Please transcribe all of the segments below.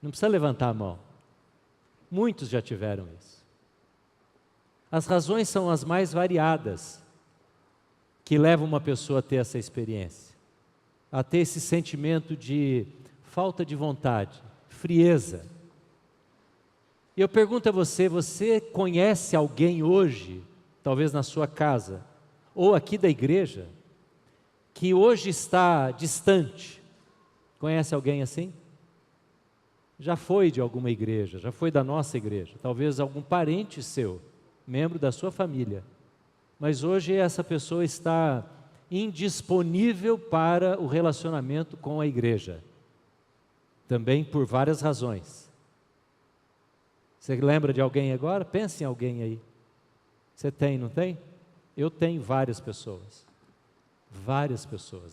Não precisa levantar a mão. Muitos já tiveram isso. As razões são as mais variadas que levam uma pessoa a ter essa experiência, a ter esse sentimento de falta de vontade, frieza. E eu pergunto a você, você conhece alguém hoje, talvez na sua casa, ou aqui da igreja, que hoje está distante? Conhece alguém assim? Já foi de alguma igreja, já foi da nossa igreja, talvez algum parente seu, membro da sua família, mas hoje essa pessoa está indisponível para o relacionamento com a igreja, também por várias razões. Você lembra de alguém agora? Pense em alguém aí. Você tem, não tem? Eu tenho várias pessoas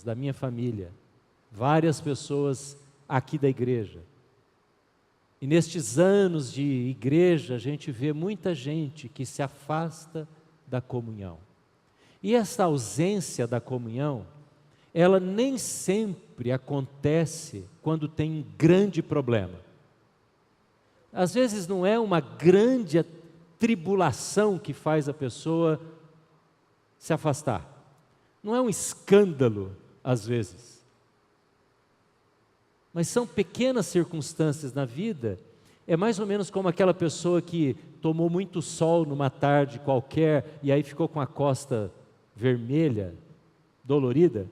da minha família, várias pessoas aqui da igreja. E nestes anos de igreja, a gente vê muita gente que se afasta da comunhão. E essa ausência da comunhão, ela nem sempre acontece quando tem um grande problema. Às vezes não é uma grande tribulação que faz a pessoa se afastar. Não é um escândalo, às vezes. Mas são pequenas circunstâncias na vida. É mais ou menos como aquela pessoa que tomou muito sol numa tarde qualquer e aí ficou com a costa vermelha, dolorida,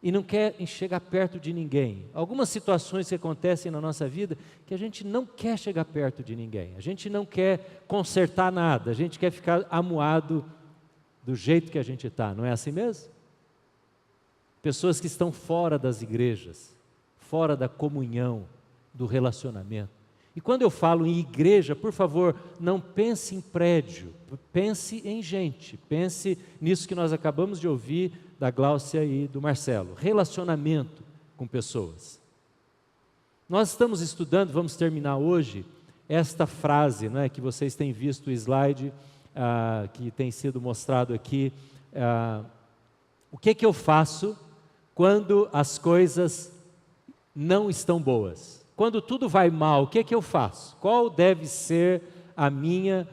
e não quer chegar perto de ninguém. Algumas situações que acontecem na nossa vida que a gente não quer chegar perto de ninguém, a gente não quer consertar nada, a gente quer ficar amuado do jeito que a gente está, não é assim mesmo? Pessoas que estão fora das igrejas, fora da comunhão, do relacionamento. E quando eu falo em igreja, por favor, não pense em prédio, pense em gente, pense nisso que nós acabamos de ouvir da Gláucia e do Marcelo, relacionamento com pessoas. Nós estamos estudando, vamos terminar hoje, esta frase, não é, que vocês têm visto o slide, que tem sido mostrado aqui, o que eu faço quando as coisas não estão boas? Quando tudo vai mal, o que eu faço? Qual deve ser a minha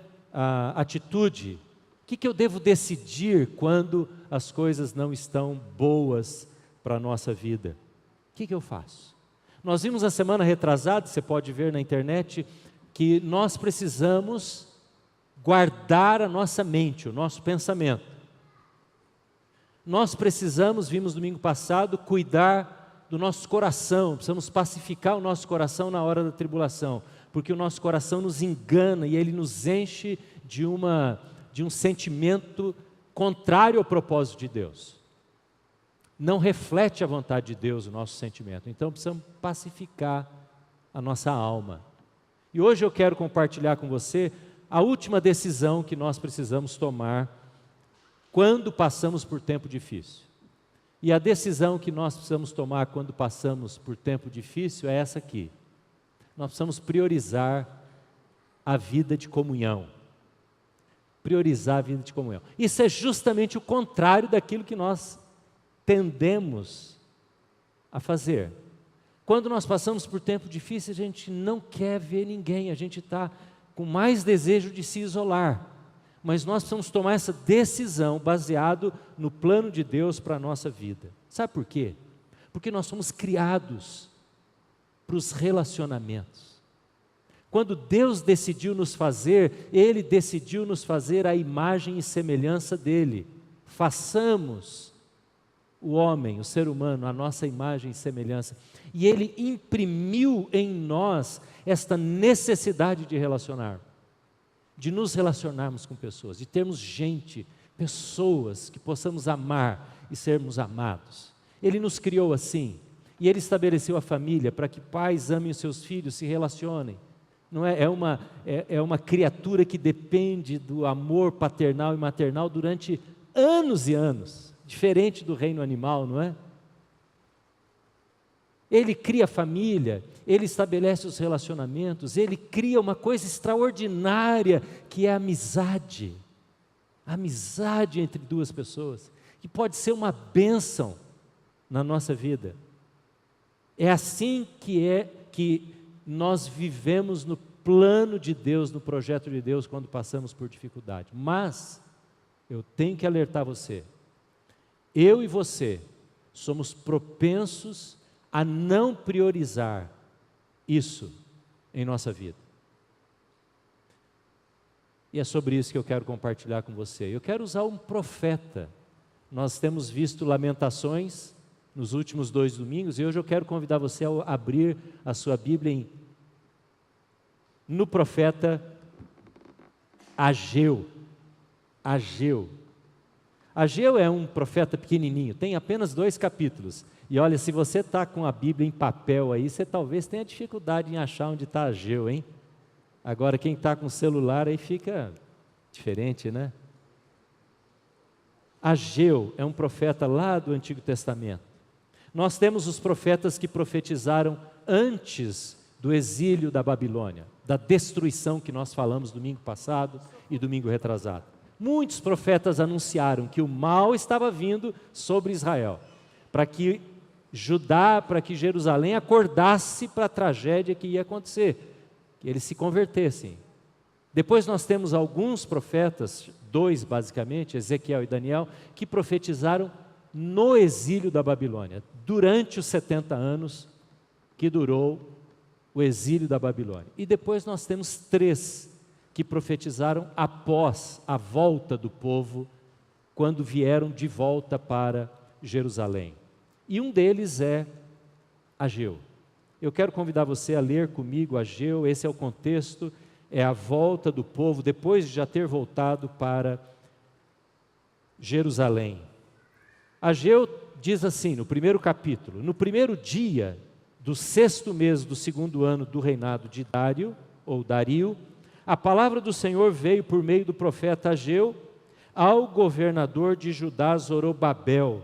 atitude? O que eu devo decidir quando as coisas não estão boas para a nossa vida? O que eu faço? Nós vimos na semana retrasada, você pode ver na internet, que nós precisamos guardar a nossa mente, o nosso pensamento. Nós precisamos, vimos domingo passado, cuidar do nosso coração, precisamos pacificar o nosso coração na hora da tribulação, porque o nosso coração nos engana e ele nos enche de um sentimento contrário ao propósito de Deus. Não reflete a vontade de Deus o nosso sentimento, então precisamos pacificar a nossa alma. E hoje eu quero compartilhar com você a última decisão que nós precisamos tomar quando passamos por tempo difícil. E a decisão que nós precisamos tomar quando passamos por tempo difícil é essa aqui. Nós precisamos priorizar a vida de comunhão. Priorizar a vida de comunhão. Isso é justamente o contrário daquilo que nós tendemos a fazer. Quando nós passamos por tempo difícil, a gente não quer ver ninguém, a gente está com mais desejo de se isolar. Mas nós precisamos tomar essa decisão baseado no plano de Deus para a nossa vida. Sabe por quê? Porque nós somos criados para os relacionamentos. Quando Deus decidiu nos fazer, Ele decidiu nos fazer a imagem e semelhança dEle. Façamos o homem, o ser humano, a nossa imagem e semelhança. E Ele imprimiu em nós esta necessidade de relacionar. De nos relacionarmos com pessoas, de termos gente, pessoas que possamos amar e sermos amados. Ele nos criou assim, e Ele estabeleceu a família para que pais amem os seus filhos, se relacionem. Não é, é uma criatura que depende do amor paternal e maternal durante anos e anos, diferente do reino animal, não é? Ele cria a família, Ele estabelece os relacionamentos, Ele cria uma coisa extraordinária, que é a amizade. A amizade entre duas pessoas, que pode ser uma bênção na nossa vida. É assim que nós vivemos no plano de Deus, no projeto de Deus, quando passamos por dificuldade. Mas, eu tenho que alertar você, eu e você somos propensos a não priorizar isso em nossa vida. E é sobre isso que eu quero compartilhar com você. Eu quero usar um profeta. Nós temos visto Lamentações nos últimos 2 domingos, e hoje eu quero convidar você a abrir a sua Bíblia no profeta Ageu. Ageu é um profeta pequenininho, tem apenas 2 capítulos. E olha, se você está com a Bíblia em papel aí, você talvez tenha dificuldade em achar onde está Ageu, hein? Agora, quem está com o celular aí fica diferente, né? Ageu é um profeta lá do Antigo Testamento. Nós temos os profetas que profetizaram antes do exílio da Babilônia, da destruição que nós falamos domingo passado e domingo retrasado. Muitos profetas anunciaram que o mal estava vindo sobre Israel, para que Judá, para que Jerusalém acordasse para a tragédia que ia acontecer, que eles se convertessem. Depois nós temos alguns profetas, 2 basicamente, Ezequiel e Daniel, que profetizaram no exílio da Babilônia, durante os 70 anos que durou o exílio da Babilônia. E depois nós temos 3 que profetizaram após a volta do povo, quando vieram de volta para Jerusalém. E um deles é Ageu. Eu quero convidar você a ler comigo Ageu. Esse é o contexto, é a volta do povo, depois de já ter voltado para Jerusalém. Ageu diz assim, no primeiro capítulo: no primeiro dia do 6º mês do 2º ano do reinado de Dário, ou Dario, a palavra do Senhor veio por meio do profeta Ageu ao governador de Judá, Zorobabel,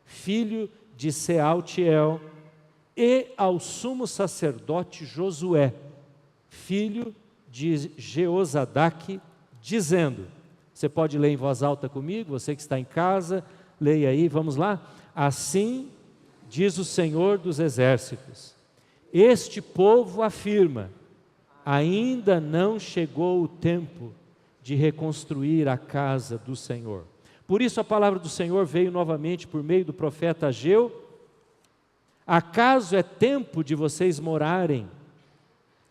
filho de Sealtiel, e ao sumo sacerdote Josué, filho de Jeozadaque, dizendo, você pode ler em voz alta comigo, você que está em casa, leia aí, vamos lá? Assim diz o Senhor dos Exércitos, este povo afirma, ainda não chegou o tempo de reconstruir a casa do Senhor. Por isso a palavra do Senhor veio novamente por meio do profeta Ageu. Acaso é tempo de vocês morarem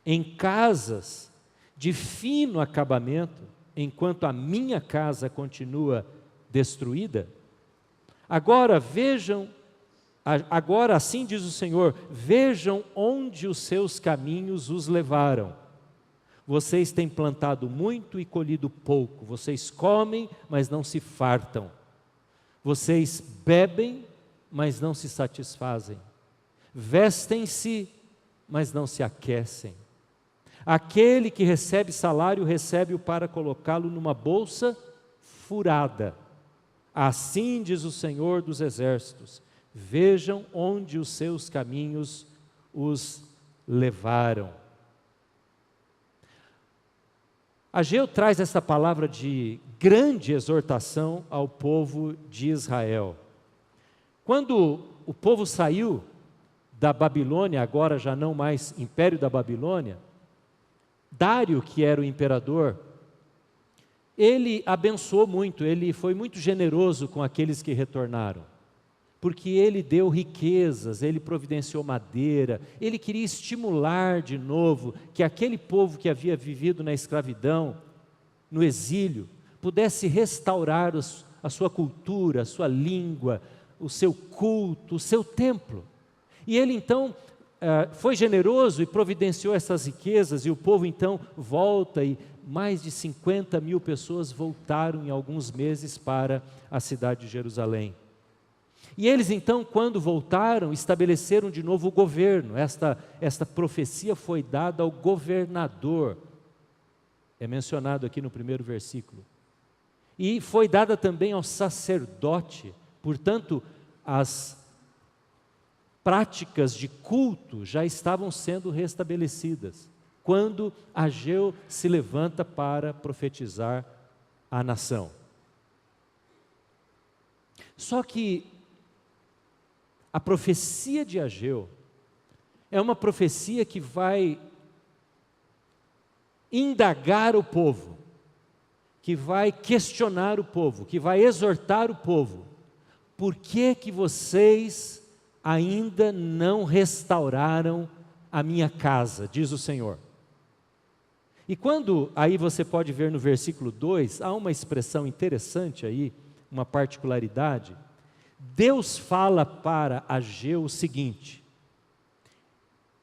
em casas de fino acabamento, enquanto a minha casa continua destruída? Agora vejam, agora assim diz o Senhor, vejam onde os seus caminhos os levaram. Vocês têm plantado muito e colhido pouco, vocês comem, mas não se fartam. Vocês bebem, mas não se satisfazem. Vestem-se, mas não se aquecem. Aquele que recebe salário, recebe-o para colocá-lo numa bolsa furada. Assim diz o Senhor dos Exércitos, vejam onde os seus caminhos os levaram. Ageu traz essa palavra de grande exortação ao povo de Israel. Quando o povo saiu da Babilônia, agora já não mais Império da Babilônia, Dário, que era o imperador, ele abençoou muito, ele foi muito generoso com aqueles que retornaram, porque ele deu riquezas, ele providenciou madeira, ele queria estimular de novo que aquele povo que havia vivido na escravidão, no exílio, pudesse restaurar a sua cultura, a sua língua, o seu culto, o seu templo. E ele então foi generoso e providenciou essas riquezas, e o povo então volta, e mais de 50 mil pessoas voltaram em alguns meses para a cidade de Jerusalém. E eles então, quando voltaram, estabeleceram de novo o governo. Esta profecia foi dada ao governador, é mencionado aqui no primeiro versículo. E foi dada também ao sacerdote, portanto, as práticas de culto já estavam sendo restabelecidas, quando Ageu se levanta para profetizar à nação. Só que a profecia de Ageu é uma profecia que vai indagar o povo, que vai questionar o povo, que vai exortar o povo. Por que que vocês ainda não restauraram a minha casa, diz o Senhor. E quando, aí você pode ver no versículo 2, há uma expressão interessante aí, uma particularidade. Deus fala para Ageu o seguinte: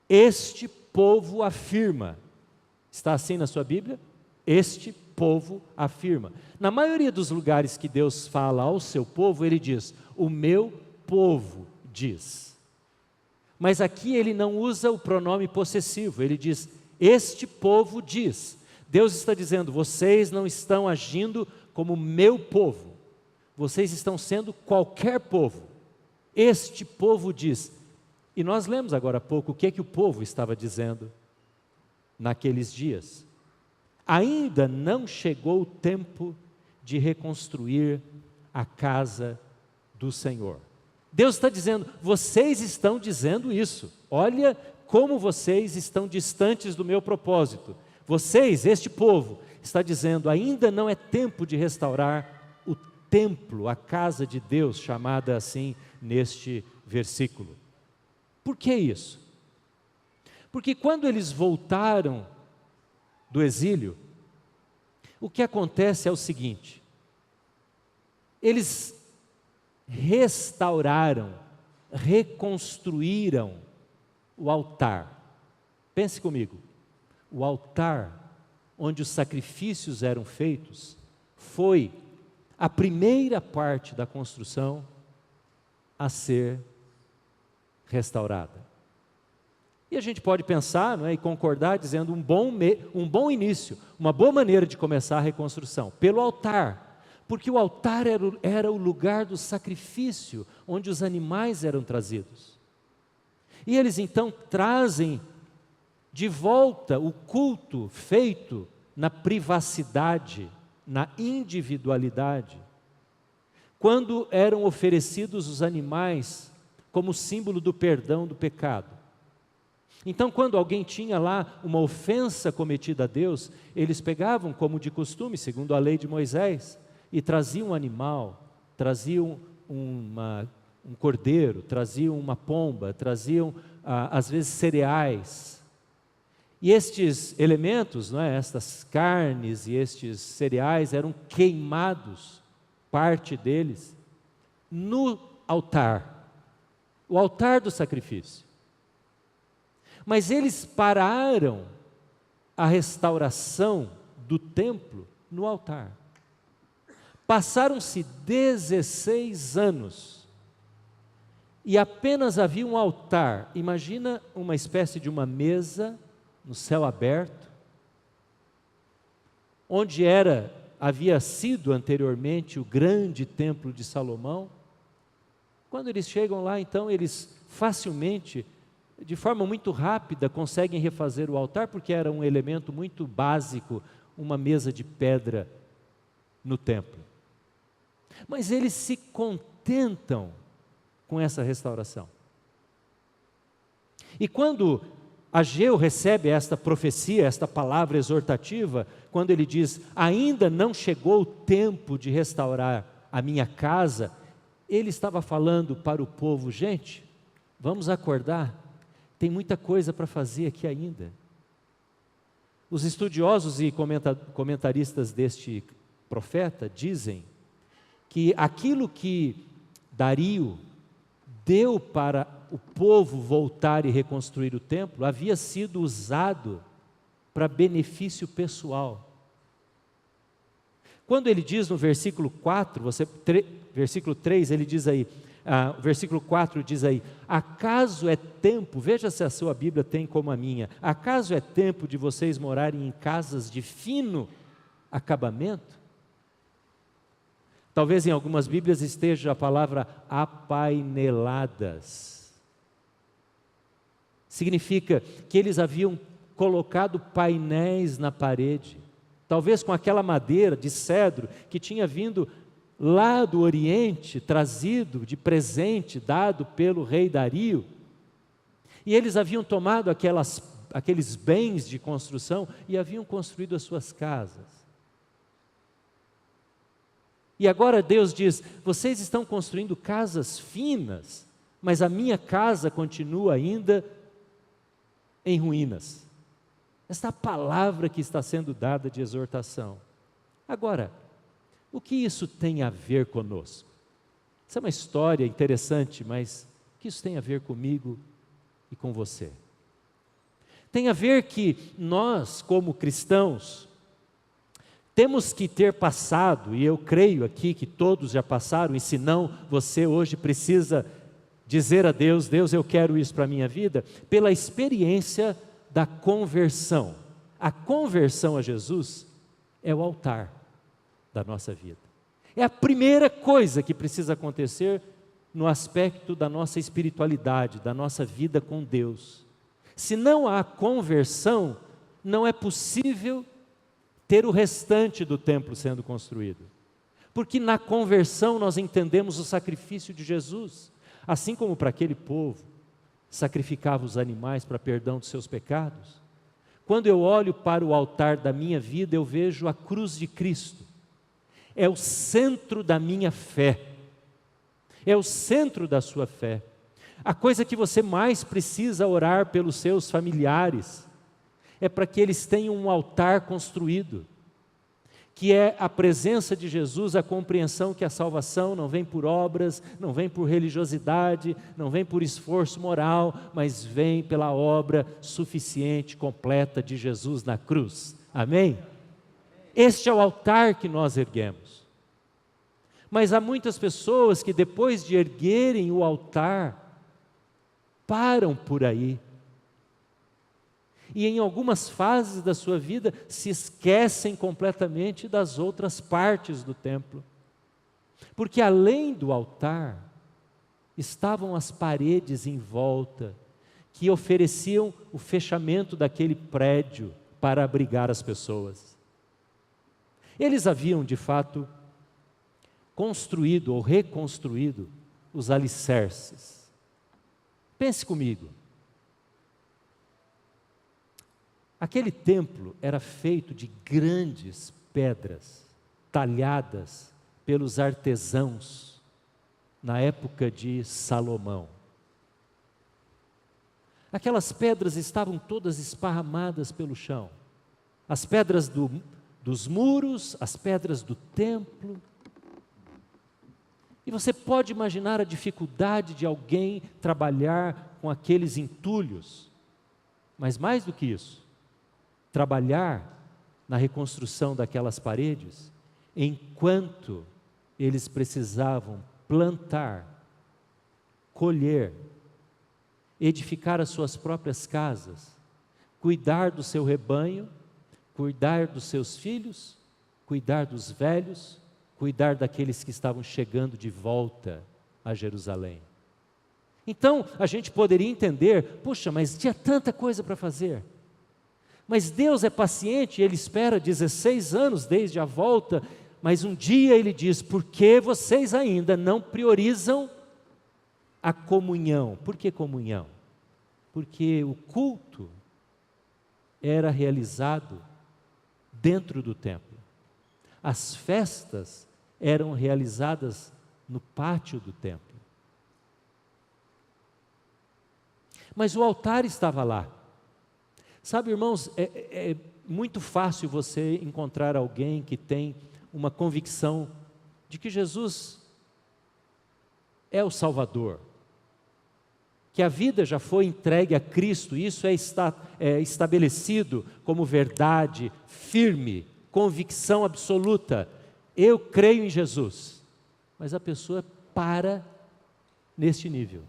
este povo afirma, está assim na sua Bíblia? Este povo afirma. Na maioria dos lugares que Deus fala ao seu povo, Ele diz, o meu povo diz. Mas aqui Ele não usa o pronome possessivo, Ele diz, este povo diz. Deus está dizendo, vocês não estão agindo como meu povo, vocês estão sendo qualquer povo. Este povo diz. E nós lemos agora há pouco o que é que o povo estava dizendo naqueles dias. Ainda não chegou o tempo de reconstruir a casa do Senhor. Deus está dizendo, vocês estão dizendo isso. Olha como vocês estão distantes do meu propósito. Vocês, este povo, está dizendo, ainda não é tempo de restaurar o templo, a casa de Deus, chamada assim neste versículo. Por que isso? Porque quando eles voltaram do exílio, o que acontece é o seguinte: eles restauraram, reconstruíram o altar. Pense comigo, o altar onde os sacrifícios eram feitos foi a primeira parte da construção a ser restaurada. E a gente pode pensar, não é, e concordar dizendo um bom início, uma boa maneira de começar a reconstrução, pelo altar, porque o altar era o lugar do sacrifício, onde os animais eram trazidos. E eles então trazem de volta o culto feito na privacidade, na individualidade, quando eram oferecidos os animais como símbolo do perdão do pecado. Então, quando alguém tinha lá uma ofensa cometida a Deus, eles pegavam, como de costume, segundo a lei de Moisés, e traziam um animal, traziam um cordeiro, traziam uma pomba, traziam, às vezes, cereais. E estes elementos, não é, estas carnes e estes cereais eram queimados, parte deles, no altar, o altar do sacrifício. Mas eles pararam a restauração do templo no altar. Passaram-se 16 anos e apenas havia um altar. Imagina uma espécie de uma mesa no céu aberto, onde havia sido anteriormente o grande templo de Salomão. Quando eles chegam lá, então, eles facilmente, de forma muito rápida, conseguem refazer o altar, porque era um elemento muito básico, uma mesa de pedra no templo. Mas eles se contentam com essa restauração. E quando Ageu recebe esta profecia, esta palavra exortativa, quando ele diz, ainda não chegou o tempo de restaurar a minha casa, ele estava falando para o povo, gente, vamos acordar, tem muita coisa para fazer aqui ainda. Os estudiosos e comentaristas deste profeta dizem que aquilo que Dario deu para o povo voltar e reconstruir o templo havia sido usado para benefício pessoal. Quando ele diz no versículo 4, versículo 3, ele diz aí, versículo 4 diz aí, acaso é tempo, veja se a sua Bíblia tem como a minha, acaso é tempo de vocês morarem em casas de fino acabamento? Talvez em algumas Bíblias esteja a palavra apaineladas. Significa que eles haviam colocado painéis na parede, talvez com aquela madeira de cedro que tinha vindo lá do Oriente, trazido de presente, dado pelo rei Dario. E eles haviam tomado aqueles bens de construção e haviam construído as suas casas. E agora Deus diz: vocês estão construindo casas finas, mas a minha casa continua ainda em ruínas. Esta é a palavra que está sendo dada de exortação. Agora, o que isso tem a ver conosco? Essa é uma história interessante, mas o que isso tem a ver comigo e com você? Tem a ver que nós, como cristãos, temos que ter passado, e eu creio aqui que todos já passaram, e se não, você hoje precisa dizer a Deus: Deus, eu quero isso para a minha vida, pela experiência da conversão. A conversão a Jesus é o altar da nossa vida. É a primeira coisa que precisa acontecer no aspecto da nossa espiritualidade, da nossa vida com Deus. Se não há conversão, não é possível ter o restante do templo sendo construído. Porque na conversão nós entendemos o sacrifício de Jesus. Assim como para aquele povo sacrificava os animais para perdão dos seus pecados, quando eu olho para o altar da minha vida, eu vejo a cruz de Cristo. É o centro da minha fé. É o centro da sua fé. A coisa que você mais precisa orar pelos seus familiares é para que eles tenham um altar construído, que é a presença de Jesus, a compreensão que a salvação não vem por obras, não vem por religiosidade, não vem por esforço moral, mas vem pela obra suficiente, completa de Jesus na cruz. Amém? Este é o altar que nós erguemos. Mas há muitas pessoas que depois de erguerem o altar, param por aí. E em algumas fases da sua vida se esquecem completamente das outras partes do templo. Porque além do altar, estavam as paredes em volta, que ofereciam o fechamento daquele prédio para abrigar as pessoas. Eles haviam, de fato, construído ou reconstruído os alicerces. Pense comigo. Aquele templo era feito de grandes pedras, talhadas pelos artesãos, na época de Salomão. Aquelas pedras estavam todas esparramadas pelo chão. As pedras dos muros, as pedras do templo. E você pode imaginar a dificuldade de alguém trabalhar com aqueles entulhos. Mas mais do que isso, trabalhar na reconstrução daquelas paredes, enquanto eles precisavam plantar, colher, edificar as suas próprias casas, cuidar do seu rebanho, cuidar dos seus filhos, cuidar dos velhos, cuidar daqueles que estavam chegando de volta a Jerusalém. Então, a gente poderia entender: puxa, mas tinha tanta coisa para fazer. Mas Deus é paciente, Ele espera 16 anos desde a volta, mas um dia Ele diz: por que vocês ainda não priorizam a comunhão? Por que comunhão? Porque o culto era realizado dentro do templo. As festas eram realizadas no pátio do templo. Mas o altar estava lá. Sabe, irmãos, é muito fácil você encontrar alguém que tem uma convicção de que Jesus é o Salvador, que a vida já foi entregue a Cristo, isso é estabelecido como verdade firme, convicção absoluta. Eu creio em Jesus, mas a pessoa para neste nível.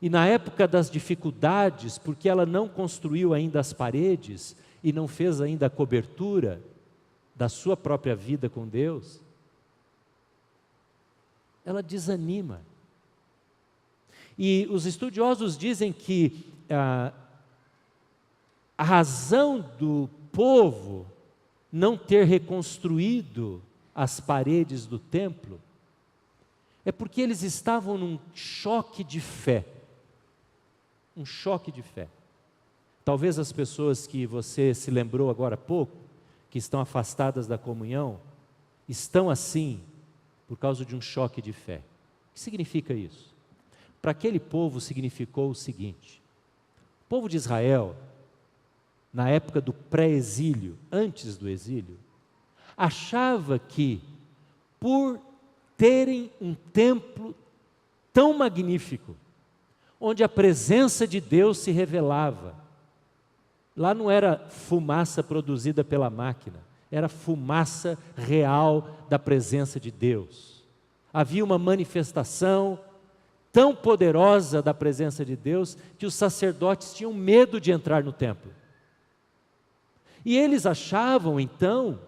E na época das dificuldades, porque ela não construiu ainda as paredes e não fez ainda a cobertura da sua própria vida com Deus, ela desanima. E os estudiosos dizem que a razão do povo não ter reconstruído as paredes do templo é porque eles estavam num choque de fé. um choque de fé. Talvez as pessoas que você se lembrou agora há pouco, que estão afastadas da comunhão, estão assim por causa de um choque de fé. O que significa isso? Para aquele povo significou o seguinte: o povo de Israel, na época do pré-exílio, antes do exílio, achava que, por terem um templo tão magnífico, onde a presença de Deus se revelava, lá não era fumaça produzida pela máquina, era fumaça real da presença de Deus. Havia uma manifestação tão poderosa da presença de Deus, que os sacerdotes tinham medo de entrar no templo. E eles achavam então,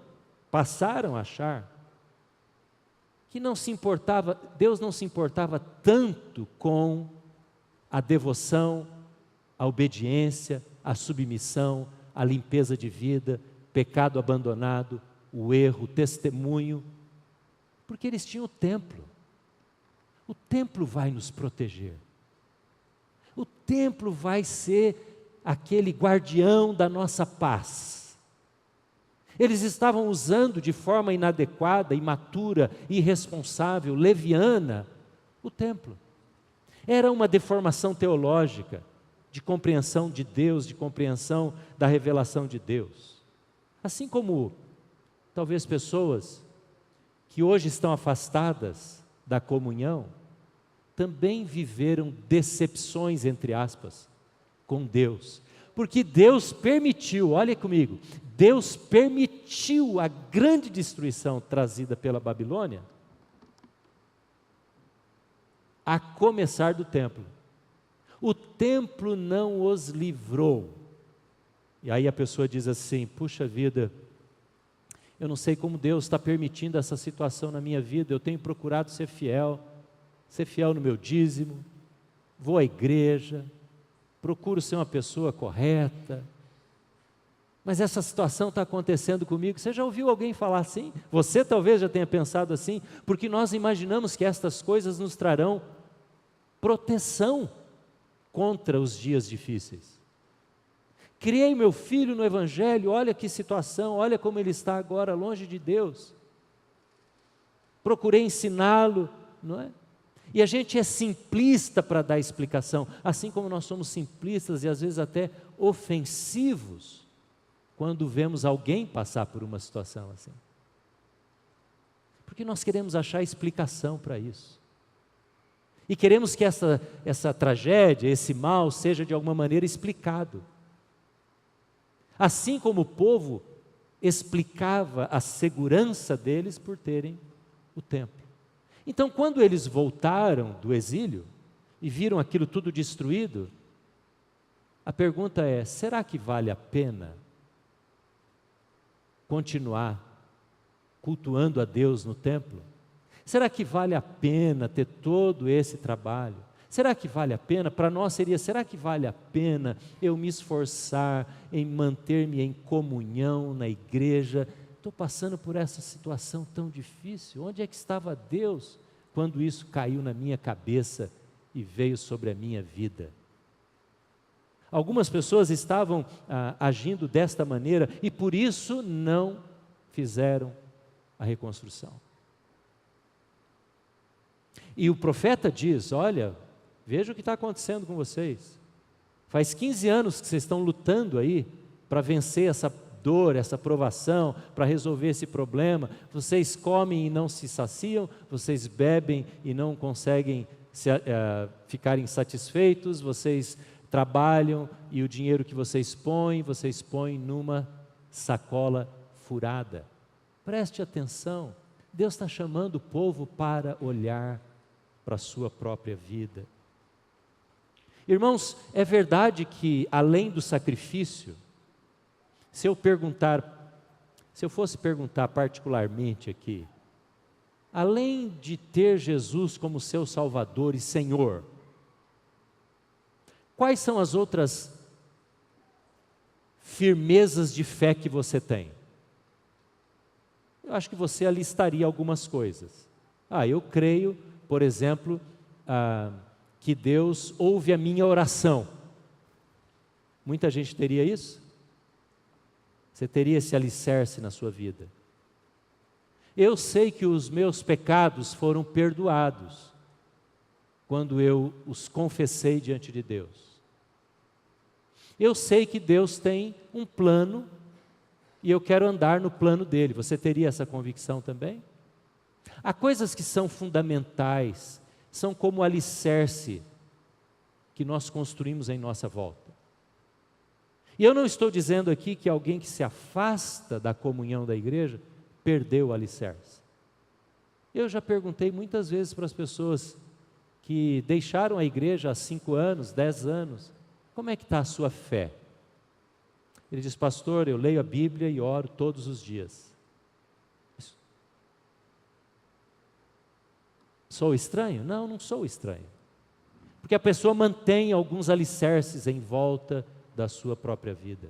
passaram a achar, que não se importava, Deus não se importava tanto com a devoção, a obediência, a submissão, a limpeza de vida, pecado abandonado, o erro, o testemunho, porque eles tinham o templo. O templo vai nos proteger. O templo vai ser aquele guardião da nossa paz. Eles estavam usando de forma inadequada, imatura, irresponsável, leviana, o templo. Era uma deformação teológica, de compreensão de Deus, de compreensão da revelação de Deus. Assim como, talvez pessoas que hoje estão afastadas da comunhão, também viveram decepções, entre aspas, com Deus. Porque Deus permitiu, olha comigo, Deus permitiu a grande destruição trazida pela Babilônia, a começar do templo. O templo não os livrou. E aí a pessoa diz assim: puxa vida, eu não sei como Deus está permitindo essa situação na minha vida, eu tenho procurado ser fiel no meu dízimo, vou à igreja, procuro ser uma pessoa correta, mas essa situação está acontecendo comigo. Você já ouviu alguém falar assim? Você talvez já tenha pensado assim, porque nós imaginamos que estas coisas nos trarão proteção contra os dias difíceis. Criei meu filho no Evangelho, olha que situação, olha como ele está agora longe de Deus. Procurei ensiná-lo, não é? E a gente é simplista para dar explicação, assim como nós somos simplistas e às vezes até ofensivos, quando vemos alguém passar por uma situação assim. Porque nós queremos achar explicação para isso. E queremos que essa tragédia, esse mal, seja de alguma maneira explicado. Assim como o povo explicava a segurança deles por terem o templo. Então, quando eles voltaram do exílio e viram aquilo tudo destruído, a pergunta é: será que vale a pena continuar cultuando a Deus no templo? Será que vale a pena ter todo esse trabalho? Será que vale a pena? Para nós seria: será que vale a pena eu me esforçar em manter-me em comunhão na igreja? Estou passando por essa situação tão difícil. Onde é que estava Deus quando isso caiu na minha cabeça e veio sobre a minha vida? Algumas pessoas estavam agindo desta maneira e por isso não fizeram a reconstrução. E o profeta diz: olha, veja o que está acontecendo com vocês. Faz 15 anos que vocês estão lutando aí para vencer essa dor, essa provação, para resolver esse problema. Vocês comem e não se saciam, vocês bebem e não conseguem ficarem satisfeitos, vocês trabalham e o dinheiro que vocês põem numa sacola furada. Preste atenção, Deus está chamando o povo para olhar para a sua própria vida. Irmãos, é verdade que além do sacrifício, se eu fosse perguntar particularmente aqui, além de ter Jesus como seu Salvador e Senhor, quais são as outras firmezas de fé que você tem? Eu acho que você alistaria algumas coisas. Eu creio, por exemplo, que Deus ouve a minha oração. Muita gente teria isso? Você teria esse alicerce na sua vida. Eu sei que os meus pecados foram perdoados quando eu os confessei diante de Deus. Eu sei que Deus tem um plano e eu quero andar no plano dele. Você teria essa convicção também? Há coisas que são fundamentais, são como o alicerce que nós construímos em nossa volta. E eu não estou dizendo aqui que alguém que se afasta da comunhão da igreja perdeu o alicerce. Eu já perguntei muitas vezes para as pessoas que deixaram a igreja há 5 anos, 10 anos, como é que está a sua fé? Ele diz, pastor, eu leio a Bíblia e oro todos os dias. Sou estranho? Não, não sou estranho. Porque a pessoa mantém alguns alicerces em volta da sua própria vida.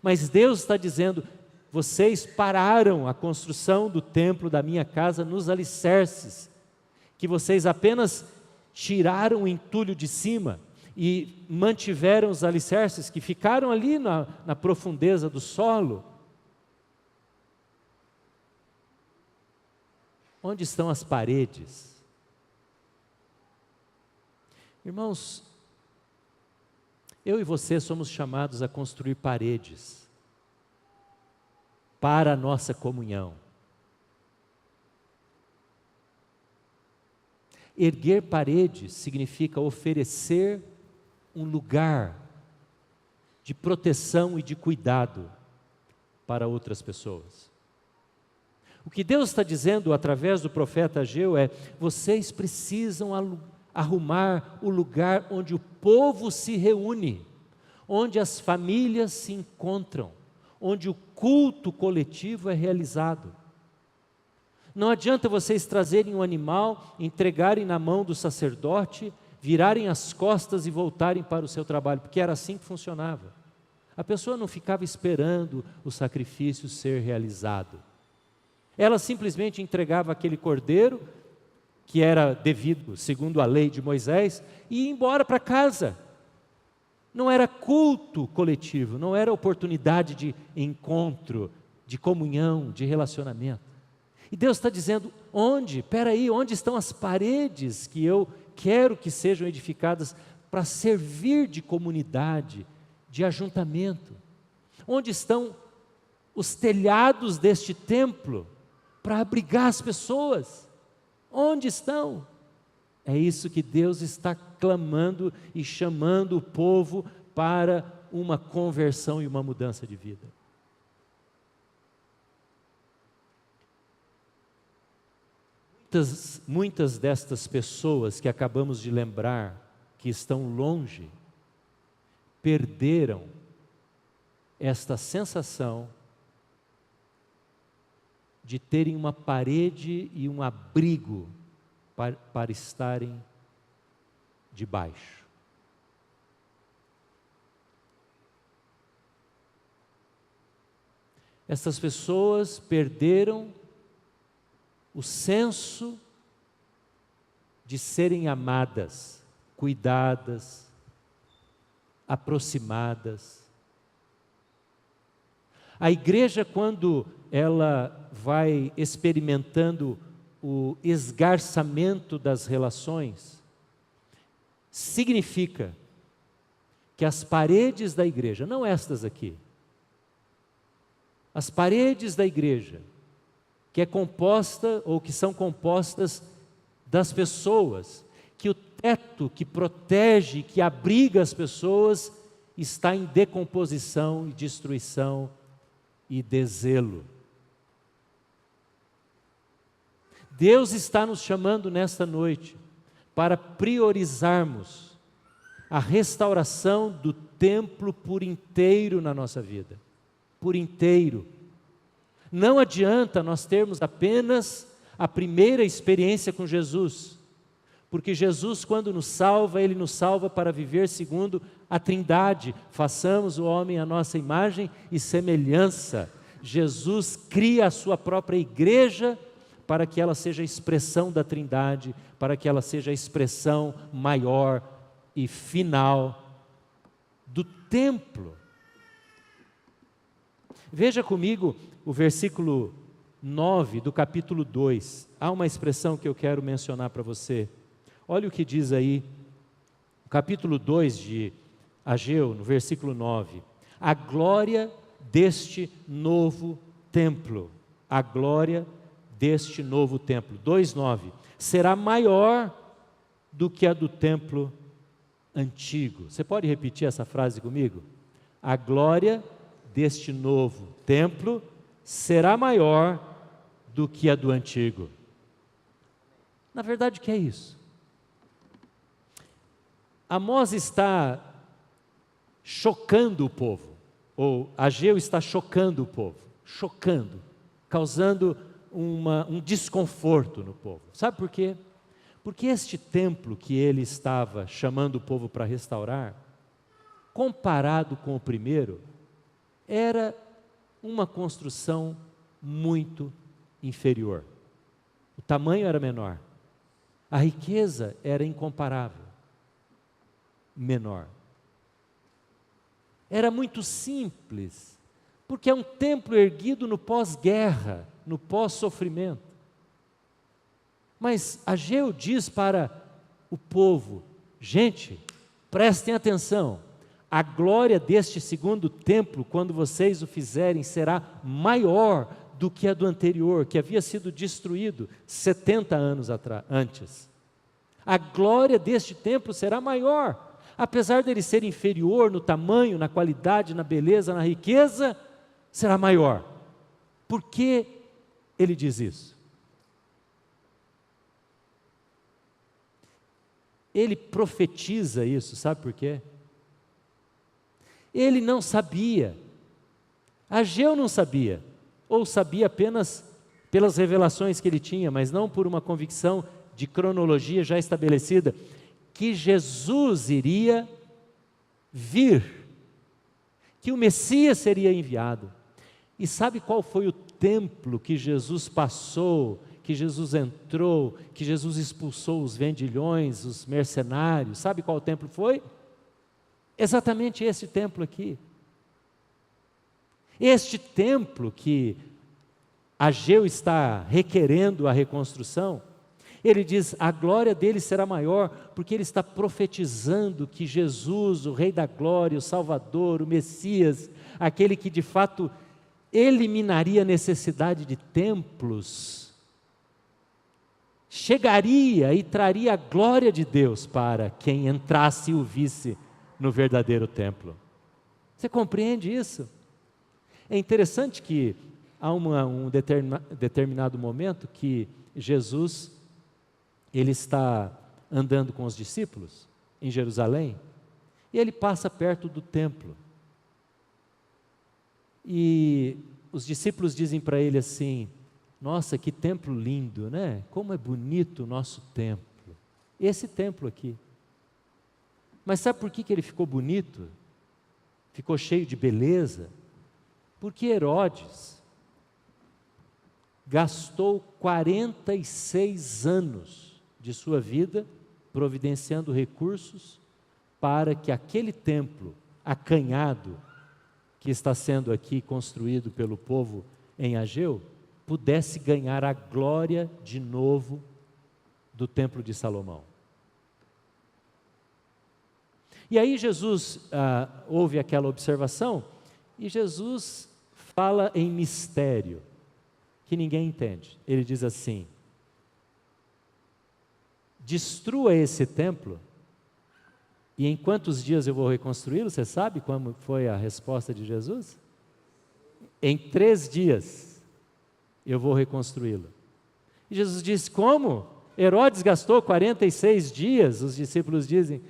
Mas Deus está dizendo, vocês pararam a construção do templo da minha casa nos alicerces, que vocês apenas tiraram o entulho de cima e mantiveram os alicerces que ficaram ali na profundeza do solo. Onde estão as paredes? Irmãos, eu e você somos chamados a construir paredes para a nossa comunhão. Erguer paredes significa oferecer um lugar de proteção e de cuidado para outras pessoas. O que Deus está dizendo através do profeta Ageu é: vocês precisam arrumar o lugar onde o povo se reúne, onde as famílias se encontram, onde o culto coletivo é realizado. Não adianta vocês trazerem um animal, entregarem na mão do sacerdote, virarem as costas e voltarem para o seu trabalho, porque era assim que funcionava. A pessoa não ficava esperando o sacrifício ser realizado. Ela simplesmente entregava aquele cordeiro, que era devido, segundo a lei de Moisés, e ia embora para casa. Não era culto coletivo, não era oportunidade de encontro, de comunhão, de relacionamento. E Deus está dizendo, onde estão as paredes que eu quero que sejam edificadas para servir de comunidade, de ajuntamento? Onde estão os telhados deste templo para abrigar as pessoas? Onde estão? É isso que Deus está clamando e chamando o povo para uma conversão e uma mudança de vida. Muitas destas pessoas que acabamos de lembrar, que estão longe, perderam esta sensação de terem uma parede e um abrigo para estarem debaixo. Essas pessoas perderam o senso de serem amadas, cuidadas, aproximadas. A igreja, quando ela vai experimentando o esgarçamento das relações, significa que as paredes da igreja, não estas aqui, as paredes da igreja, que é composta ou que são compostas das pessoas, que o teto que protege, que abriga as pessoas, está em decomposição e destruição e deszelo. Deus está nos chamando nesta noite para priorizarmos a restauração do templo por inteiro na nossa vida, por inteiro. Não adianta nós termos apenas a primeira experiência com Jesus, porque Jesus, quando nos salva, Ele nos salva para viver segundo a Trindade. Façamos o homem à nossa imagem e semelhança. Jesus cria a sua própria igreja para que ela seja a expressão da Trindade, para que ela seja a expressão maior e final do templo. Veja comigo o versículo 9 do capítulo 2. Há uma expressão que eu quero mencionar para você. Olha o que diz aí, o capítulo 2 de Ageu, no versículo 9. A glória deste novo templo. A glória deste novo templo. 2:9. Será maior do que a do templo antigo. Você pode repetir essa frase comigo? A glória deste novo templo será maior do que a do antigo. Na verdade, o que é isso? Amós está chocando o povo, ou Ageu está chocando o povo, causando um desconforto no povo. Sabe por quê? Porque este templo que ele estava chamando o povo para restaurar, comparado com o primeiro, era uma construção muito inferior. O tamanho era menor, a riqueza era incomparável, menor. Era muito simples, porque é um templo erguido no pós-guerra, no pós-sofrimento. Mas Ageu diz para o povo: gente, prestem atenção, a glória deste segundo templo, quando vocês o fizerem, será maior do que a do anterior, que havia sido destruído 70 anos antes. A glória deste templo será maior, apesar dele ser inferior no tamanho, na qualidade, na beleza, na riqueza, será maior. Por que ele diz isso? Ele profetiza isso, sabe por quê? Ele não sabia, Ageu não sabia, ou sabia apenas pelas revelações que ele tinha, mas não por uma convicção de cronologia já estabelecida, que Jesus iria vir, que o Messias seria enviado. E sabe qual foi o templo que Jesus passou, que Jesus entrou, que Jesus expulsou os vendilhões, os mercenários? Sabe qual templo foi? Exatamente esse templo aqui. Este templo que Ageu está requerendo a reconstrução, ele diz, a glória dele será maior, porque ele está profetizando que Jesus, o Rei da Glória, o Salvador, o Messias, aquele que de fato eliminaria a necessidade de templos, chegaria e traria a glória de Deus para quem entrasse e o visse no verdadeiro templo. Você compreende isso? É interessante que há um determinado momento que Jesus, ele está andando com os discípulos em Jerusalém, e ele passa perto do templo. E os discípulos dizem para ele assim: nossa, que templo lindo, né? Como é bonito o nosso templo. Esse templo aqui. Mas sabe por que ele ficou bonito? Ficou cheio de beleza? Porque Herodes gastou 46 anos de sua vida providenciando recursos para que aquele templo acanhado que está sendo aqui construído pelo povo em Ageu pudesse ganhar a glória de novo do templo de Salomão. E aí Jesus ouve aquela observação e Jesus fala em mistério que ninguém entende. Ele diz assim: destrua esse templo e em quantos dias eu vou reconstruí-lo? Você sabe como foi a resposta de Jesus? Em 3 dias eu vou reconstruí-lo. E Jesus disse: como? Herodes gastou 46 dias, os discípulos dizem,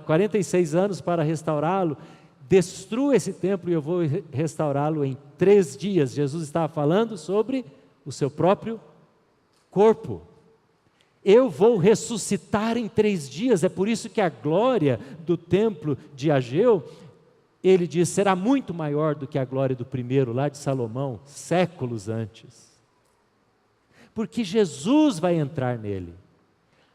46 anos para restaurá-lo. Destrua esse templo e eu vou restaurá-lo em 3 dias. Jesus estava falando sobre o seu próprio corpo. Eu vou ressuscitar em 3 dias. É por isso que a glória do templo de Ageu, ele diz, será muito maior do que a glória do primeiro, lá de Salomão, séculos antes. Porque Jesus vai entrar nele.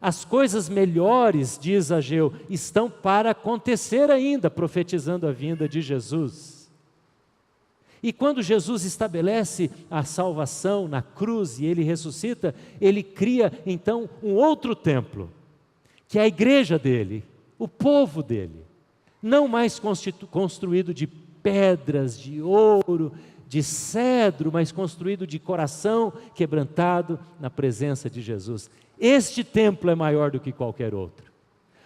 As coisas melhores, diz Ageu, estão para acontecer ainda, profetizando a vinda de Jesus. E quando Jesus estabelece a salvação na cruz e Ele ressuscita, Ele cria então um outro templo, que é a igreja dele, o povo dele, não mais construído de pedras, de ouro, de cedro, mas construído de coração quebrantado na presença de Jesus. Este templo é maior do que qualquer outro.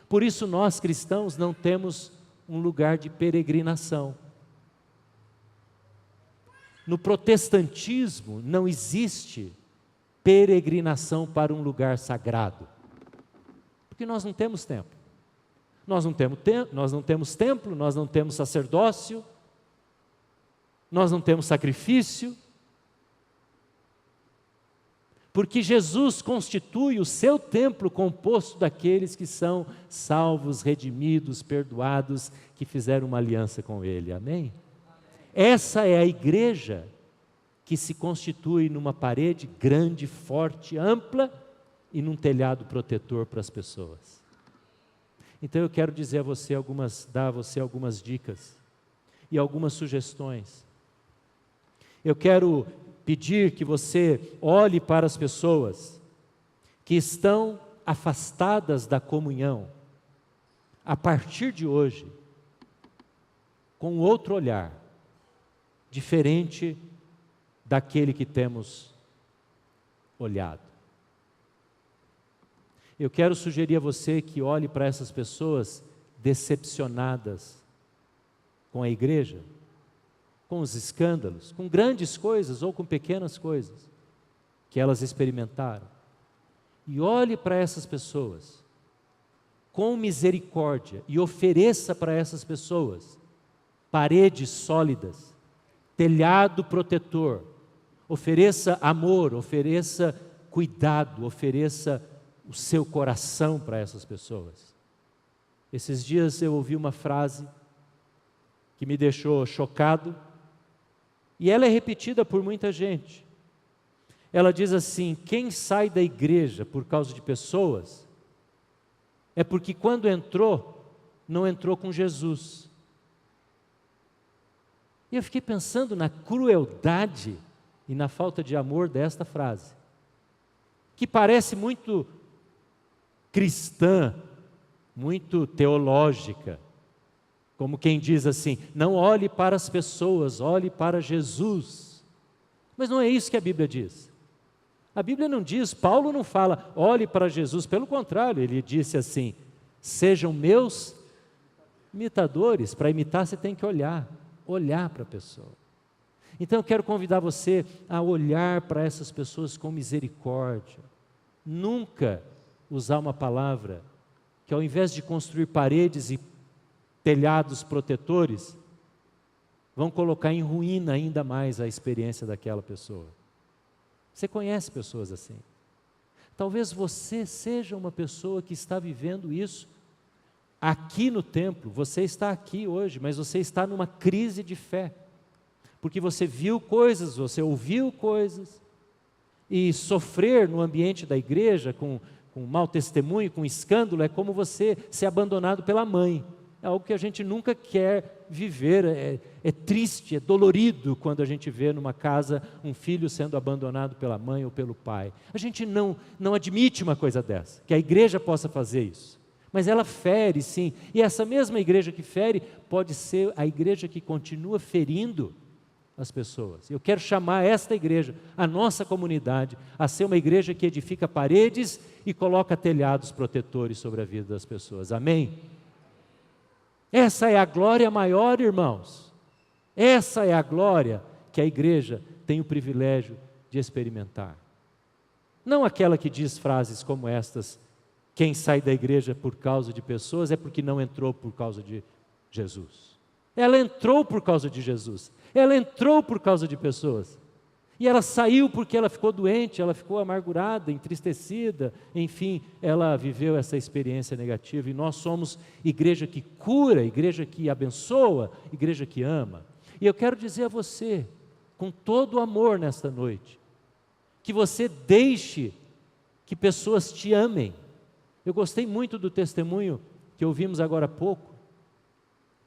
Por isso nós cristãos não temos um lugar de peregrinação. No protestantismo não existe peregrinação para um lugar sagrado, porque nós não temos templo. Nós não temos templo, nós não temos sacerdócio, nós não temos sacrifício, porque Jesus constitui o seu templo composto daqueles que são salvos, redimidos, perdoados, que fizeram uma aliança com Ele, amém? Essa é a igreja que se constitui numa parede grande, forte, ampla e num telhado protetor para as pessoas. Então eu quero dizer a você dar a você algumas dicas e algumas sugestões. Eu quero pedir que você olhe para as pessoas que estão afastadas da comunhão, a partir de hoje, com outro olhar, diferente daquele que temos olhado. Eu quero sugerir a você que olhe para essas pessoas decepcionadas com a igreja, com os escândalos, com grandes coisas ou com pequenas coisas que elas experimentaram. E olhe para essas pessoas com misericórdia e ofereça para essas pessoas paredes sólidas, telhado protetor, ofereça amor, ofereça cuidado, ofereça o seu coração para essas pessoas. Esses dias eu ouvi uma frase que me deixou chocado, e ela é repetida por muita gente. Ela diz assim: quem sai da igreja por causa de pessoas, é porque quando entrou, não entrou com Jesus. E eu fiquei pensando na crueldade e na falta de amor desta frase, que parece muito cristã, muito teológica, como quem diz assim: não olhe para as pessoas, olhe para Jesus. Mas não é isso que a Bíblia diz. A Bíblia não diz, Paulo não fala, olhe para Jesus, pelo contrário, ele disse assim: sejam meus imitadores. Para imitar você tem que olhar para a pessoa. Então eu quero convidar você a olhar para essas pessoas com misericórdia. Nunca usar uma palavra que, ao invés de construir paredes e telhados protetores, vão colocar em ruína ainda mais a experiência daquela pessoa. Você conhece pessoas assim? Talvez você seja uma pessoa que está vivendo isso aqui no templo. Você está aqui hoje, mas você está numa crise de fé, porque você viu coisas, você ouviu coisas, e sofrer no ambiente da igreja com mau testemunho, com escândalo, é como você ser abandonado pela mãe. É algo que a gente nunca quer viver, é triste, é dolorido quando a gente vê numa casa um filho sendo abandonado pela mãe ou pelo pai. A gente não admite uma coisa dessa, que a igreja possa fazer isso. Mas ela fere, sim, e essa mesma igreja que fere pode ser a igreja que continua ferindo as pessoas. Eu quero chamar esta igreja, a nossa comunidade, a ser uma igreja que edifica paredes e coloca telhados protetores sobre a vida das pessoas. Amém? Essa é a glória maior, irmãos. Essa é a glória que a igreja tem o privilégio de experimentar. Não aquela que diz frases como estas: quem sai da igreja por causa de pessoas é porque não entrou por causa de Jesus. Ela entrou por causa de Jesus. Ela entrou por causa de pessoas. E ela saiu porque ela ficou doente, ela ficou amargurada, entristecida, enfim, ela viveu essa experiência negativa. E nós somos igreja que cura, igreja que abençoa, igreja que ama. E eu quero dizer a você, com todo o amor nesta noite, que você deixe que pessoas te amem, Eu gostei muito do testemunho que ouvimos agora há pouco,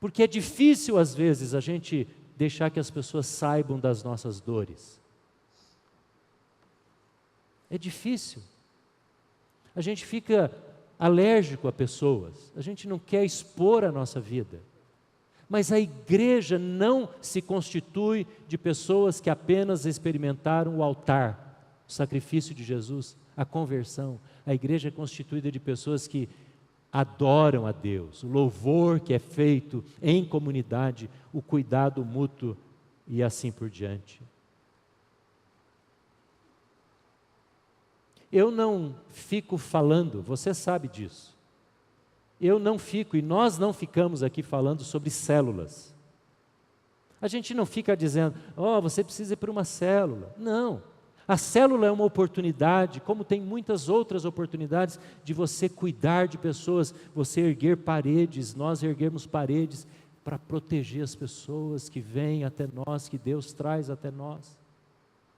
porque é difícil às vezes a gente deixar que as pessoas saibam das nossas dores. É difícil. A gente fica alérgico a pessoas, a gente não quer expor a nossa vida. Mas a igreja não se constitui de pessoas que apenas experimentaram o altar, o sacrifício de Jesus, a conversão. A igreja é constituída de pessoas que adoram a Deus, o louvor que é feito em comunidade, o cuidado mútuo e assim por diante. Eu não fico falando, você sabe disso. Eu não fico, e nós não ficamos aqui falando sobre células. A gente não fica dizendo, você precisa ir para uma célula. Não. A célula é uma oportunidade, como tem muitas outras oportunidades, de você cuidar de pessoas, você erguer paredes, nós erguermos paredes para proteger as pessoas que vêm até nós, que Deus traz até nós.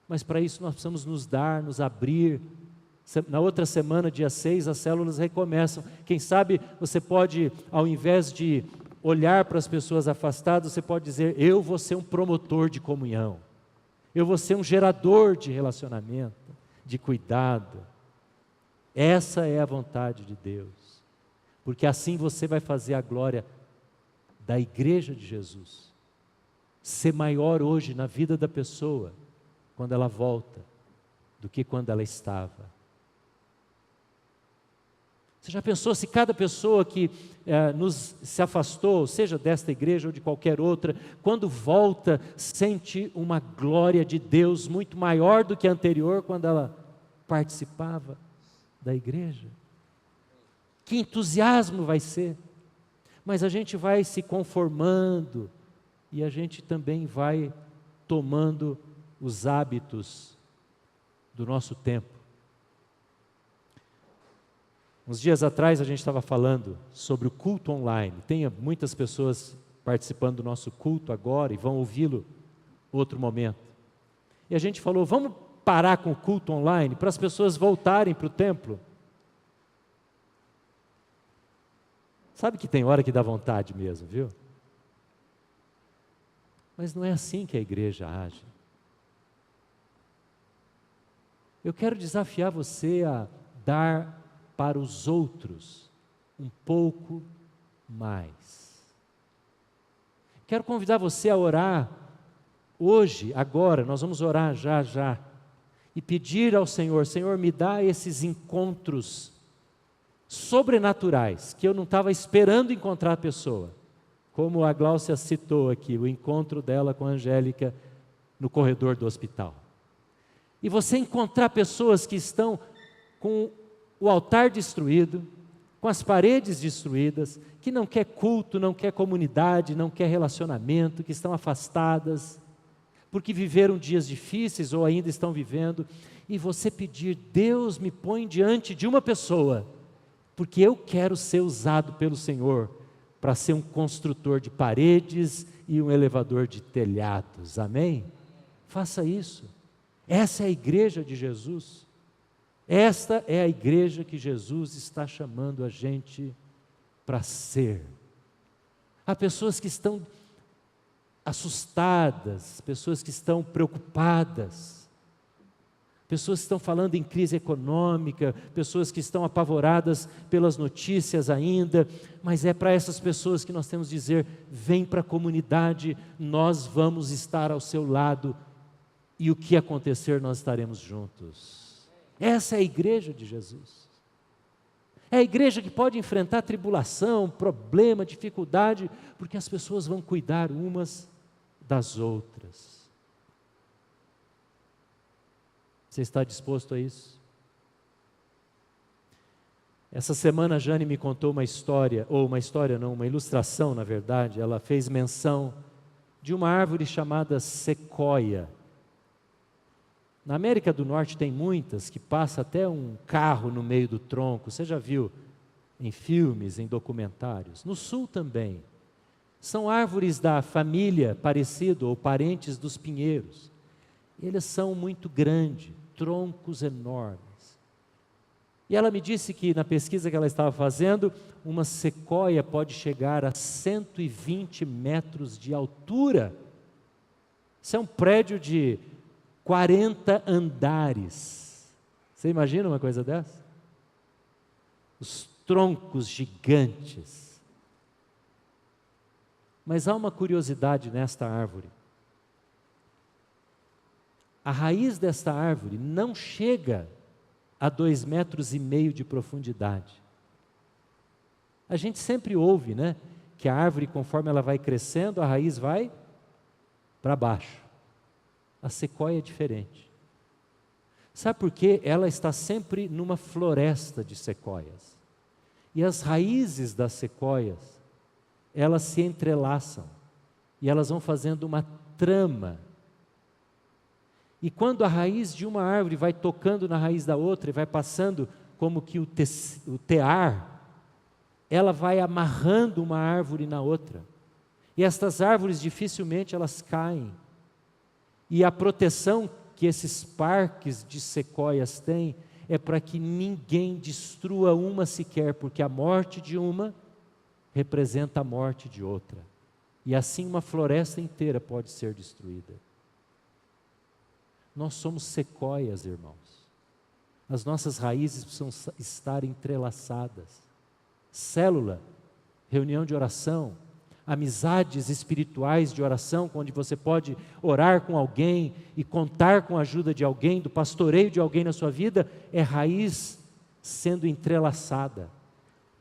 Mas para isso nós precisamos nos dar, nos abrir. Na outra semana, dia 6, as células recomeçam. Quem sabe você pode, ao invés de olhar para as pessoas afastadas, você pode dizer, eu vou ser um promotor de comunhão. Eu vou ser um gerador de relacionamento, de cuidado. Essa é a vontade de Deus. Porque assim você vai fazer a glória da igreja de Jesus ser maior hoje na vida da pessoa, quando ela volta, do que quando ela estava. Você já pensou se cada pessoa que se afastou, seja desta igreja ou de qualquer outra, quando volta, sente uma glória de Deus muito maior do que a anterior, quando ela participava da igreja? Que entusiasmo vai ser! Mas a gente vai se conformando e a gente também vai tomando os hábitos do nosso tempo. Uns dias atrás a gente estava falando sobre o culto online. Tem muitas pessoas participando do nosso culto agora e vão ouvi-lo outro momento. E a gente falou, vamos parar com o culto online para as pessoas voltarem para o templo? Sabe que tem hora que dá vontade mesmo, viu? Mas não é assim que a igreja age. Eu quero desafiar você a dar para os outros um pouco mais. Quero convidar você a orar hoje, agora, nós vamos orar já, e pedir ao Senhor, Senhor, me dá esses encontros sobrenaturais, que eu não estava esperando encontrar a pessoa, como a Gláucia citou aqui, o encontro dela com a Angélica no corredor do hospital. E você encontrar pessoas que estão com o altar destruído, com as paredes destruídas, que não quer culto, não quer comunidade, não quer relacionamento, que estão afastadas, porque viveram dias difíceis ou ainda estão vivendo, e você pedir, Deus me põe diante de uma pessoa, porque eu quero ser usado pelo Senhor, para ser um construtor de paredes e um elevador de telhados, amém? Faça isso, essa é a igreja de Jesus. Esta é a igreja que Jesus está chamando a gente para ser. Há pessoas que estão assustadas, pessoas que estão preocupadas, pessoas que estão falando em crise econômica, pessoas que estão apavoradas pelas notícias ainda, mas é para essas pessoas que nós temos que dizer, vem para a comunidade, nós vamos estar ao seu lado, e o que acontecer nós estaremos juntos. Essa é a igreja de Jesus. É a igreja que pode enfrentar tribulação, problema, dificuldade, porque as pessoas vão cuidar umas das outras. Você está disposto a isso? Essa semana a Jane me contou uma ilustração, na verdade. Ela fez menção de uma árvore chamada sequoia. Na América do Norte tem muitas que passa até um carro no meio do tronco. Você já viu em filmes, em documentários? No Sul também. São árvores da família parecido ou parentes dos pinheiros. Eles são muito grandes, troncos enormes. E ela me disse que na pesquisa que ela estava fazendo, uma sequoia pode chegar a 120 metros de altura. Isso é um prédio de 40 andares. Você imagina uma coisa dessa? Os troncos gigantes. Mas há uma curiosidade nesta árvore. A raiz desta árvore não chega a 2,5 metros de profundidade. A gente sempre ouve, né, que a árvore, conforme ela vai crescendo, a raiz vai para baixo. A sequoia é diferente. Sabe por quê? Ela está sempre numa floresta de sequoias. E as raízes das sequoias, elas se entrelaçam. E elas vão fazendo uma trama. E quando a raiz de uma árvore vai tocando na raiz da outra e vai passando como que o tear, ela vai amarrando uma árvore na outra. E estas árvores dificilmente elas caem. E a proteção que esses parques de sequoias têm é para que ninguém destrua uma sequer, porque a morte de uma representa a morte de outra. E assim uma floresta inteira pode ser destruída. Nós somos sequoias, irmãos. As nossas raízes precisam estar entrelaçadas. Célula, reunião de oração, amizades espirituais de oração, onde você pode orar com alguém e contar com a ajuda de alguém, do pastoreio de alguém na sua vida, é raiz sendo entrelaçada.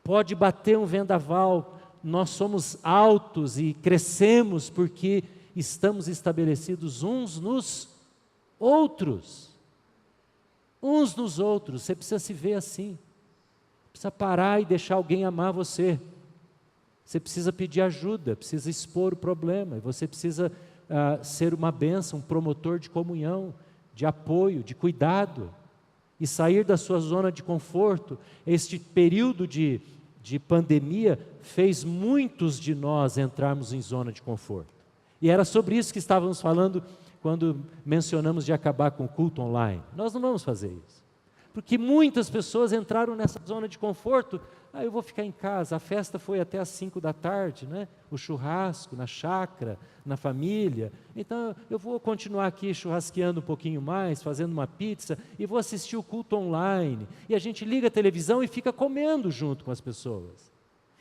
Pode bater um vendaval, nós somos altos e crescemos porque estamos estabelecidos uns nos outros. Uns nos outros, você precisa se ver assim. Precisa parar e deixar alguém amar você. Você precisa pedir ajuda, precisa expor o problema, e você precisa ser uma bênção, um promotor de comunhão, de apoio, de cuidado, e sair da sua zona de conforto. Este período de pandemia fez muitos de nós entrarmos em zona de conforto. E era sobre isso que estávamos falando quando mencionamos de acabar com o culto online. Nós não vamos fazer isso, porque muitas pessoas entraram nessa zona de conforto. Eu vou ficar em casa, a festa foi até às 5 da tarde, né? O churrasco na chácara, na família, então eu vou continuar aqui churrasqueando um pouquinho mais, fazendo uma pizza, e vou assistir o culto online, e a gente liga a televisão e fica comendo junto com as pessoas,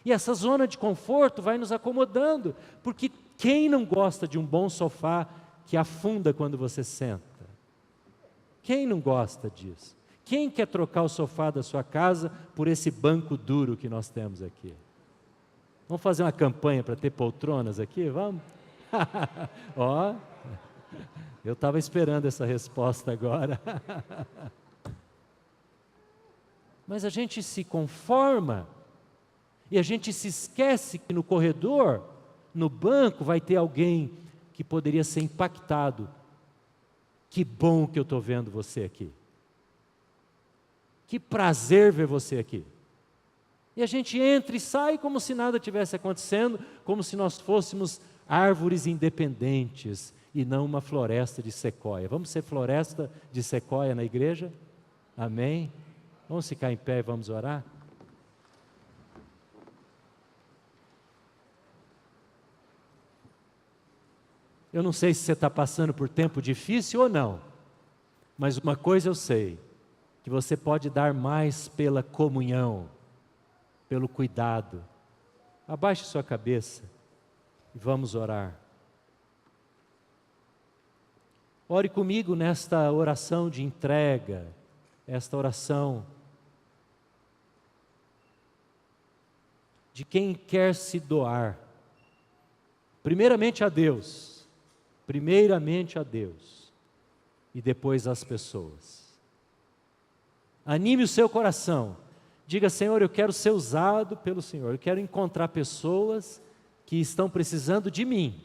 e essa zona de conforto vai nos acomodando, porque quem não gosta de um bom sofá que afunda quando você senta? Quem não gosta disso? Quem quer trocar o sofá da sua casa por esse banco duro que nós temos aqui? Vamos fazer uma campanha para ter poltronas aqui? Vamos? Ó, eu estava esperando essa resposta agora. Mas a gente se conforma e a gente se esquece que no corredor, no banco, vai ter alguém que poderia ser impactado. Que bom que eu estou vendo você aqui. Que prazer ver você aqui. E a gente entra e sai como se nada tivesse acontecendo, como se nós fôssemos árvores independentes e não uma floresta de sequoia. Vamos ser floresta de sequoia na igreja? Amém? Vamos ficar em pé e vamos orar? Eu não sei se você está passando por tempo difícil ou não, mas uma coisa eu sei, que você pode dar mais pela comunhão, pelo cuidado. Abaixe sua cabeça e vamos orar. Ore comigo nesta oração de entrega, esta oração de quem quer se doar, primeiramente a Deus, e depois às pessoas. Anime o seu coração, diga: Senhor, eu quero ser usado pelo Senhor, eu quero encontrar pessoas que estão precisando de mim,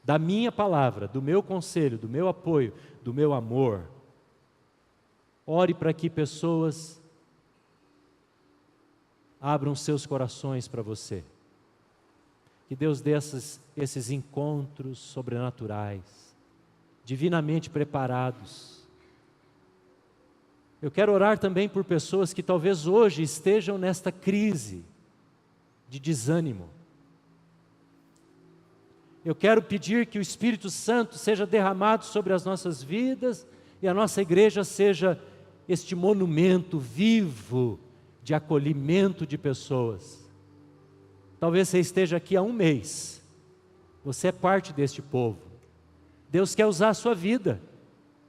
da minha palavra, do meu conselho, do meu apoio, do meu amor. Ore para que pessoas abram seus corações para você, que Deus dê esses encontros sobrenaturais, divinamente preparados, Eu quero orar também por pessoas que talvez hoje estejam nesta crise de desânimo. Eu quero pedir que o Espírito Santo seja derramado sobre as nossas vidas e a nossa igreja seja este monumento vivo de acolhimento de pessoas. Talvez você esteja aqui há um mês, você é parte deste povo. Deus quer usar a sua vida.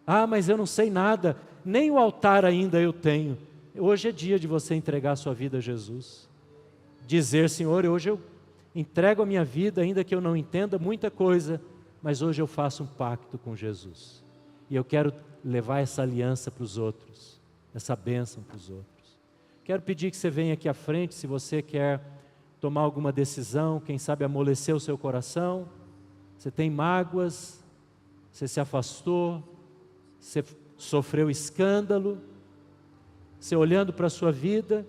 Ah, mas eu não sei nada, nem o altar ainda eu tenho. Hoje é dia de você entregar a sua vida a Jesus. Dizer, Senhor, hoje eu entrego a minha vida, ainda que eu não entenda muita coisa, mas hoje eu faço um pacto com Jesus. E eu quero levar essa aliança para os outros, essa bênção para os outros. Quero pedir que você venha aqui à frente, se você quer tomar alguma decisão, quem sabe amolecer o seu coração. Você tem mágoas, você se afastou, você sofreu escândalo, você olhando para a sua vida,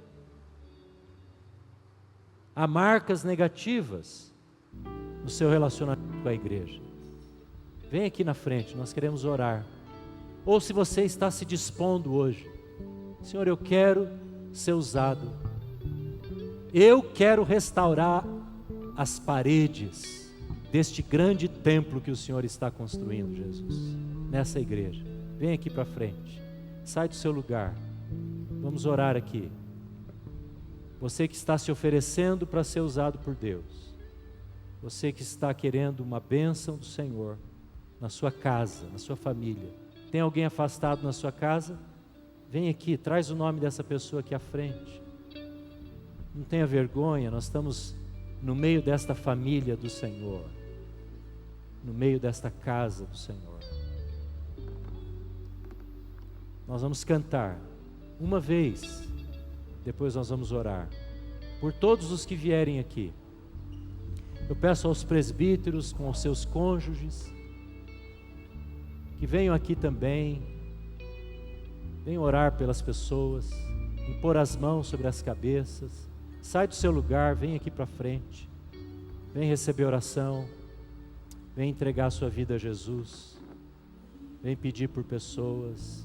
há marcas negativas no seu relacionamento com a igreja. Vem aqui na frente, nós queremos orar. Ou se você está se dispondo hoje, Senhor, eu quero ser usado, eu quero restaurar as paredes deste grande templo que o Senhor está construindo, Jesus, nessa igreja. Vem aqui para frente, sai do seu lugar, vamos orar aqui. Você que está se oferecendo para ser usado por Deus, você que está querendo uma bênção do Senhor na sua casa, na sua família. Tem alguém afastado na sua casa? Vem aqui, traz o nome dessa pessoa aqui à frente. Não tenha vergonha, nós estamos no meio desta família do Senhor, no meio desta casa do Senhor. Nós vamos cantar uma vez, depois nós vamos orar por todos os que vierem aqui. Eu peço aos presbíteros com os seus cônjuges que venham aqui também, venham orar pelas pessoas, impor as mãos sobre as cabeças. Sai do seu lugar, vem aqui para frente, vem receber oração, vem entregar a sua vida a Jesus, vem pedir por pessoas.